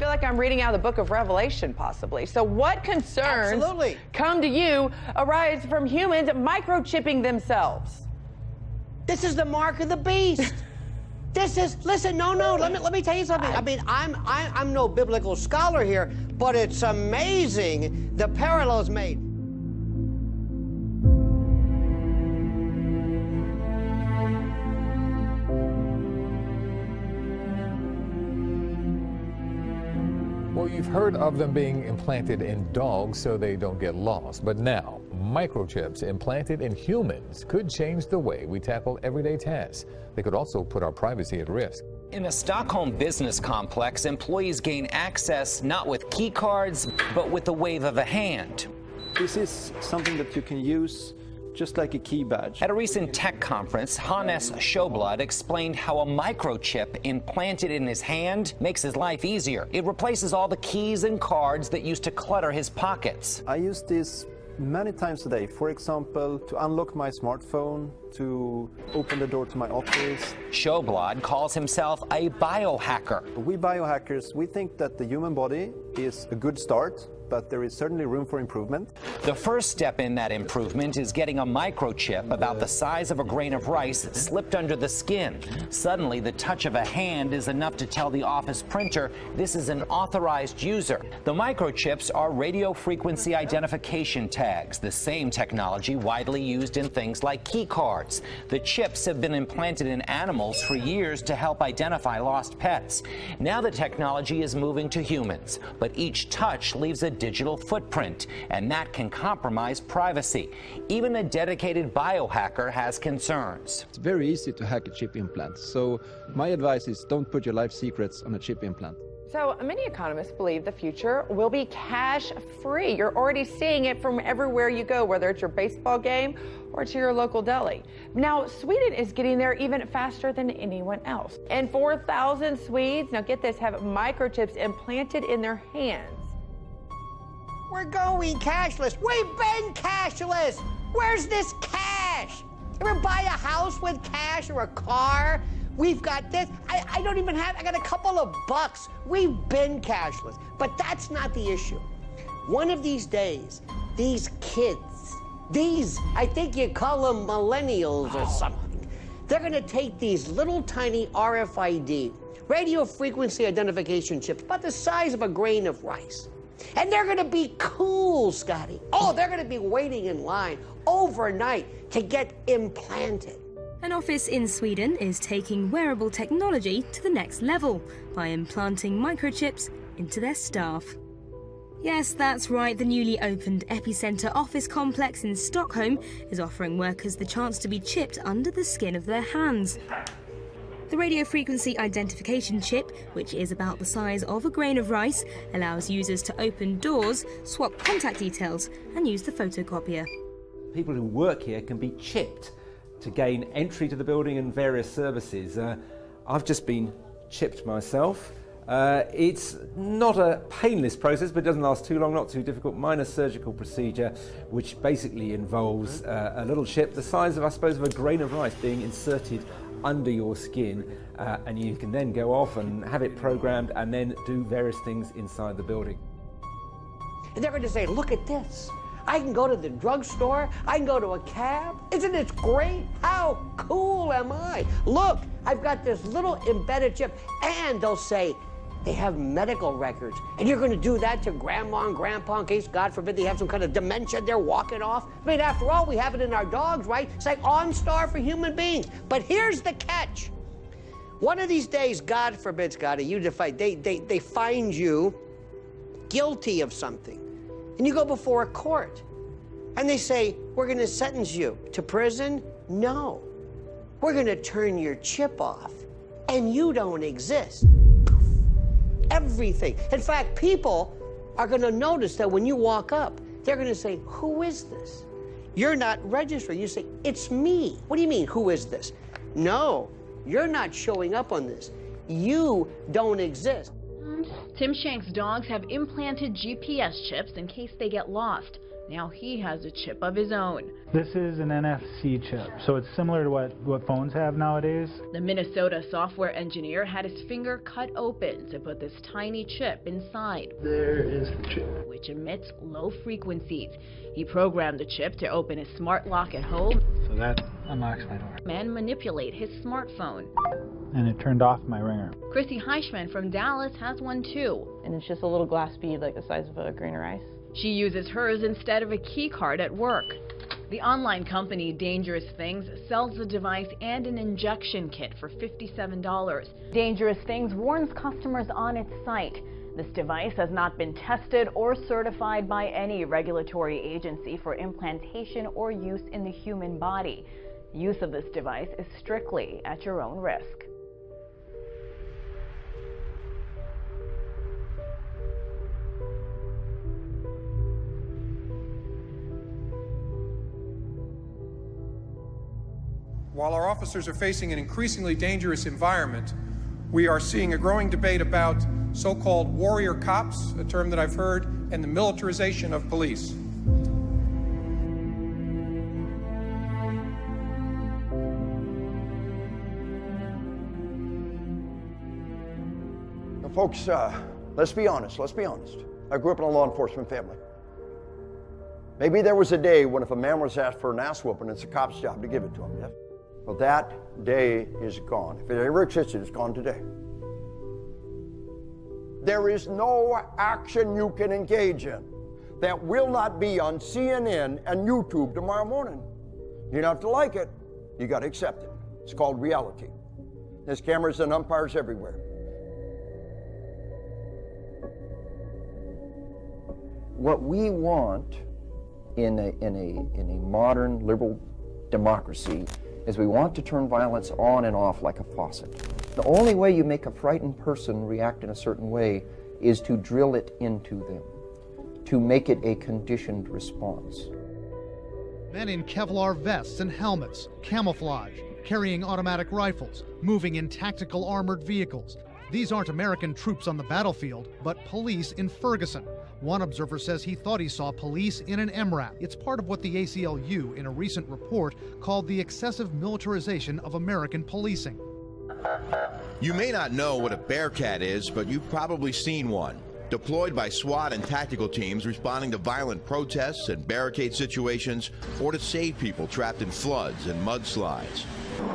feel like I'm reading out of the book of Revelation, possibly. So what concerns come to you arise from humans microchipping themselves? This is the mark of the beast. This is, listen, no, let me tell you something. I mean, I'm no biblical scholar here, but it's amazing the parallels made. Well, you've heard of them being implanted in dogs so they don't get lost. But now, microchips implanted in humans could change the way we tackle everyday tasks. They could also put our privacy at risk. In a Stockholm business complex, employees gain access not with key cards, but with the wave of a hand. This is something that you can use just like a key badge. At a recent tech conference, Hannes Sjöblad explained how a microchip implanted in his hand makes his life easier. It replaces all the keys and cards that used to clutter his pockets. I use this many times a day. For example, to unlock my smartphone, to open the door to my office. Sjöblad calls himself a biohacker. We biohackers, we think that the human body is a good start, but there is certainly room for improvement. The first step in that improvement is getting a microchip about the size of a grain of rice slipped under the skin. Suddenly, the touch of a hand is enough to tell the office printer this is an authorized user. The microchips are radio frequency identification tags, the same technology widely used in things like key cards. The chips have been implanted in animals for years to help identify lost pets. Now the technology is moving to humans, but each touch leaves a digital footprint, and that can compromise privacy. Even a dedicated biohacker has concerns. It's very easy to hack a chip implant, so my advice is don't put your life secrets on a chip implant. So many economists believe the future will be cash-free. You're already seeing it from everywhere you go, whether it's your baseball game or to your local deli. Now, Sweden is getting there even faster than anyone else. And 4,000 Swedes, now get this, have microchips implanted in their hands. We're going cashless. We've been cashless. Where's this cash? Ever buy a house with cash or a car? We've got this. I don't even have, I got a couple of bucks. We've been cashless. But that's not the issue. One of these days, these kids, I think you call them millennials or something, they're going to take these little tiny RFID, radio frequency identification chips, about the size of a grain of rice. And they're going to be cool, Scotty. Oh, they're going to be waiting in line overnight to get implanted. An office in Sweden is taking wearable technology to the next level by implanting microchips into their staff. Yes, that's right, the newly opened Epicenter office complex in Stockholm is offering workers the chance to be chipped under the skin of their hands. The radio frequency identification chip, which is about the size of a grain of rice, allows users to open doors, swap contact details and use the photocopier. People who work here can be chipped to gain entry to the building and various services. I've just been chipped myself. It's not a painless process, but it doesn't last too long, not too difficult. Minor surgical procedure, which basically involves a little chip the size of, I suppose, of a grain of rice being inserted under your skin, and you can then go off and have it programmed and then do various things inside the building. And they're going to say, look at this. I can go to the drugstore. I can go to a cab. Isn't it great? How cool am I? Look, I've got this little embedded chip. And they'll say, they have medical records. And you're going to do that to grandma and grandpa in case, God forbid, they have some kind of dementia they're walking off. I mean, after all, we have it in our dogs, right? It's like OnStar for human beings. But here's the catch. One of these days, God forbid, Scotty, they find you guilty of something. And you go before a court. And they say, we're going to sentence you to prison? No. We're going to turn your chip off. And you don't exist. Everything. In fact, people are going to notice that when you walk up, they're going to say, who is this? You're not registered. You say, it's me. What do you mean, who is this? No, you're not showing up on this. You don't exist. Tim Shank's dogs have implanted GPS chips in case they get lost. Now he has a chip of his own. This is an NFC chip, so it's similar to what phones have nowadays. The Minnesota software engineer had his finger cut open to put this tiny chip inside. There is the chip, which emits low frequencies. He programmed the chip to open his smart lock at home. So that unlocks my door. And manipulate his smartphone. And it turned off my ringer. Chrissy Heichman from Dallas has one too. And it's just a little glass bead like the size of a grain of rice. She uses hers instead of a key card at work. The online company Dangerous Things sells the device and an injection kit for $57. Dangerous Things warns customers on its site. This device has not been tested or certified by any regulatory agency for implantation or use in the human body. Use of this device is strictly at your own risk. While our officers are facing an increasingly dangerous environment, we are seeing a growing debate about so-called warrior cops, a term that I've heard, and the militarization of police. Now, folks, let's be honest. I grew up in a law enforcement family. Maybe there was a day when if a man was asked for an ass whooping, it's a cop's job to give it to him, yes? Well, that day is gone. If it ever existed, it's gone today. There is no action you can engage in that will not be on CNN and YouTube tomorrow morning. You don't have to like it. You got to accept it. It's called reality. There's cameras and umpires everywhere. What we want in a modern liberal democracy is we want to turn violence on and off like a faucet. The only way you make a frightened person react in a certain way is to drill it into them, to make it a conditioned response. Men in Kevlar vests and helmets, camouflage, carrying automatic rifles, moving in tactical armored vehicles. These aren't American troops on the battlefield, but police in Ferguson. One observer says he thought he saw police in an MRAP. It's part of what the ACLU, in a recent report, called the excessive militarization of American policing. You may not know what a Bearcat is, but you've probably seen one. Deployed by SWAT and tactical teams responding to violent protests and barricade situations, or to save people trapped in floods and mudslides.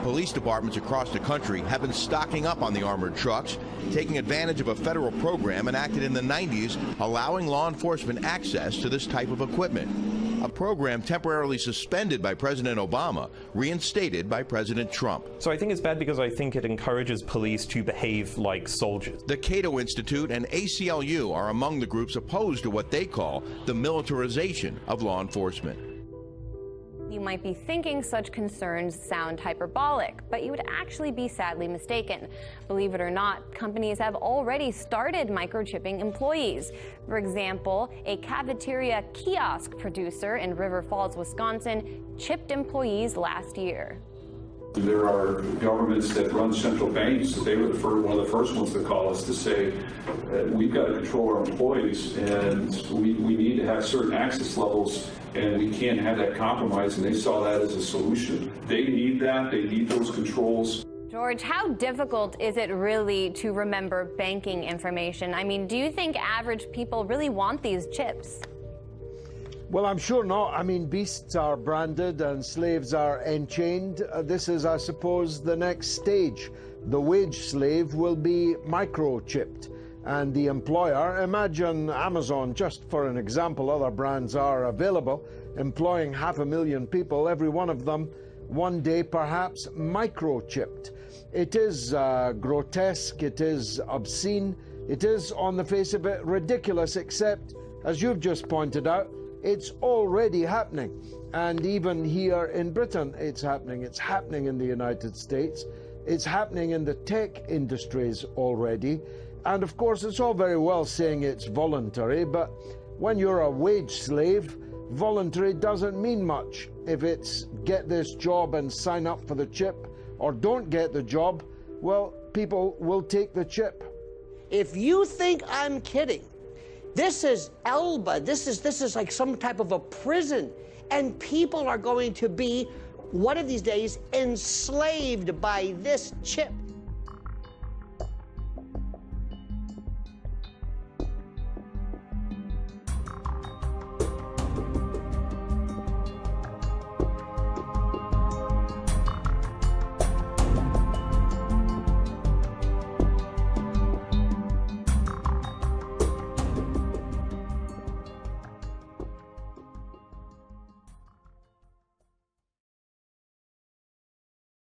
Police departments across the country have been stocking up on the armored trucks, taking advantage of a federal program enacted in the 90s, allowing law enforcement access to this type of equipment. A program temporarily suspended by President Obama, reinstated by President Trump. So I think it's bad because I think it encourages police to behave like soldiers. The Cato Institute and ACLU are among the groups opposed to what they call the militarization of law enforcement. You might be thinking such concerns sound hyperbolic, but you would actually be sadly mistaken. Believe it or not, companies have already started microchipping employees. For example, a cafeteria kiosk producer in River Falls, Wisconsin, chipped employees last year. There are governments that run central banks. They were one of the first ones to call us to say, we've got to control our employees, and we need to have certain access levels, and we can't have that compromise, and they saw that as a solution. They need that. They need those controls. George, how difficult is it really to remember banking information? I mean, do you think average people really want these chips? Well, I'm sure not. I mean, beasts are branded and slaves are enchained. This is, I suppose, the next stage. The wage slave will be microchipped. And the employer, imagine Amazon, just for an example, other brands are available, employing 500,000 people, every one of them, one day perhaps microchipped. It is grotesque, it is obscene, it is, on the face of it, ridiculous, except, as you've just pointed out, it's already happening. And even here in Britain, it's happening. It's happening in the United States. It's happening in the tech industries already. And of course, it's all very well saying it's voluntary, but when you're a wage slave, voluntary doesn't mean much. If it's get this job and sign up for the chip, or don't get the job, well, people will take the chip. If you think I'm kidding, This is Elba. This is like some type of a prison. And people are going to be, one of these days, enslaved by this chip.